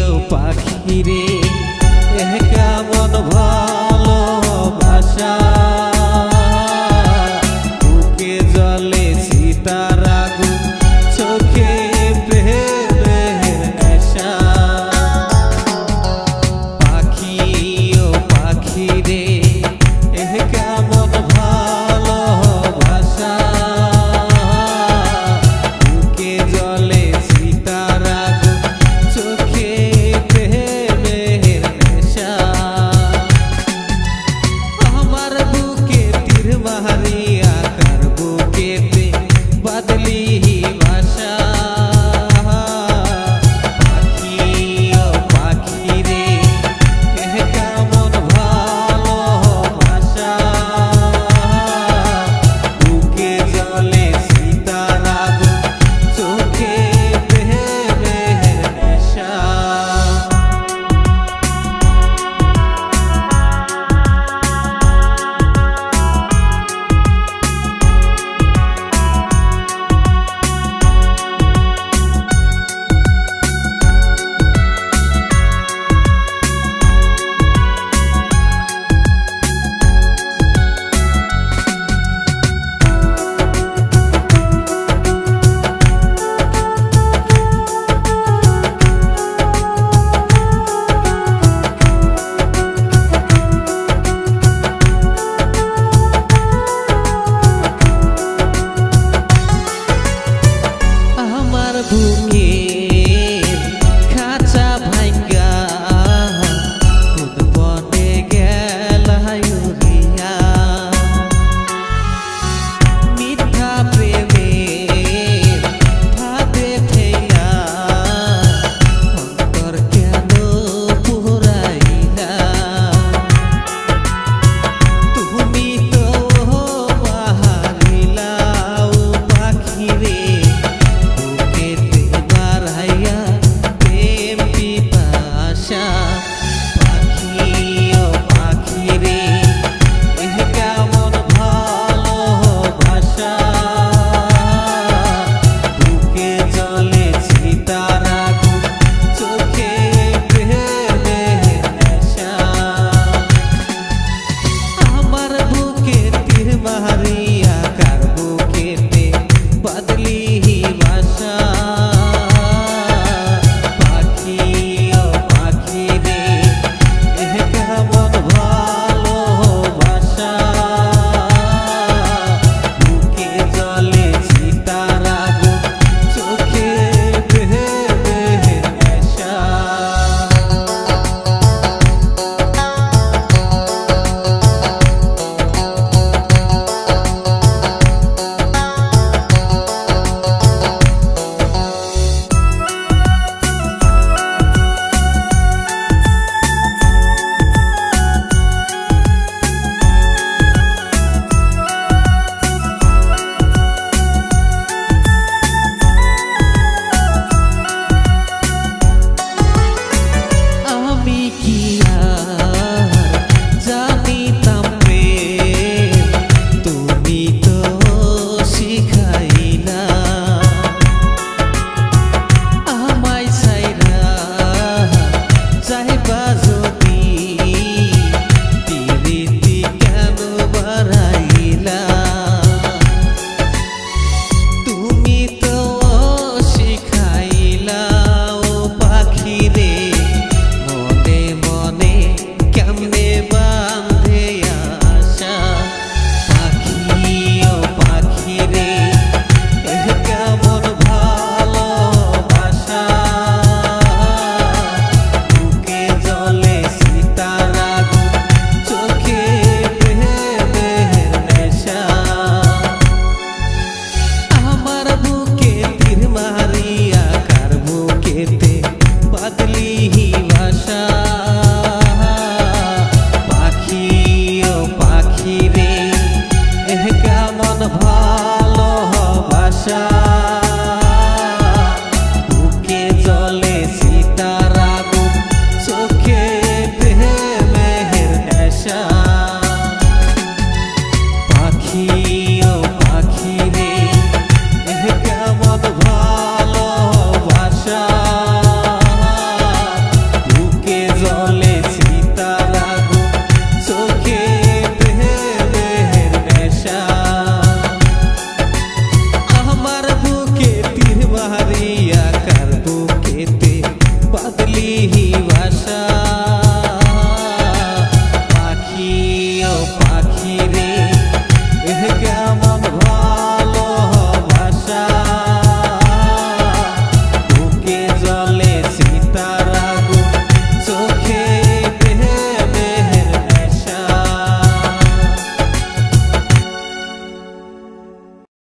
ও পাখি রে কেমন ভালোবাসা বুকে জ্বলে সীতার আগুন চোখে প্রেমের নেশা পাখি ও পাখি রে কেমন ভালোবাসা বুকে জ্বলে সীতার আগুন চোখে প্রেমের নেশা আমার বুকে তীর মারিয়া কার বুকেতে বদলি ভাষা পাখি ও পাখি রে কেমন ভালোবাসা বুকে জ্বলে সীতার আগুন চোখে প্রেমের নেশা বুকের খাঁচা ভাঙ্গা কোন বনে গেলাই উড়িয়া মিথ্যা প্রেমের ফাঁদে ফেলা অন্তর কেন পুরাইলা তুমি তো বাহারিলা ও পাখি রে পাখি ও পাখি রে কেমন ভালোবাসা বুকে জ্বলে সীতার আগুন চোখে প্রেমের নেশা আমার বুকে তীর মারিয়া কার বুকেতে বদলি ভাষা बदली ही भाषा।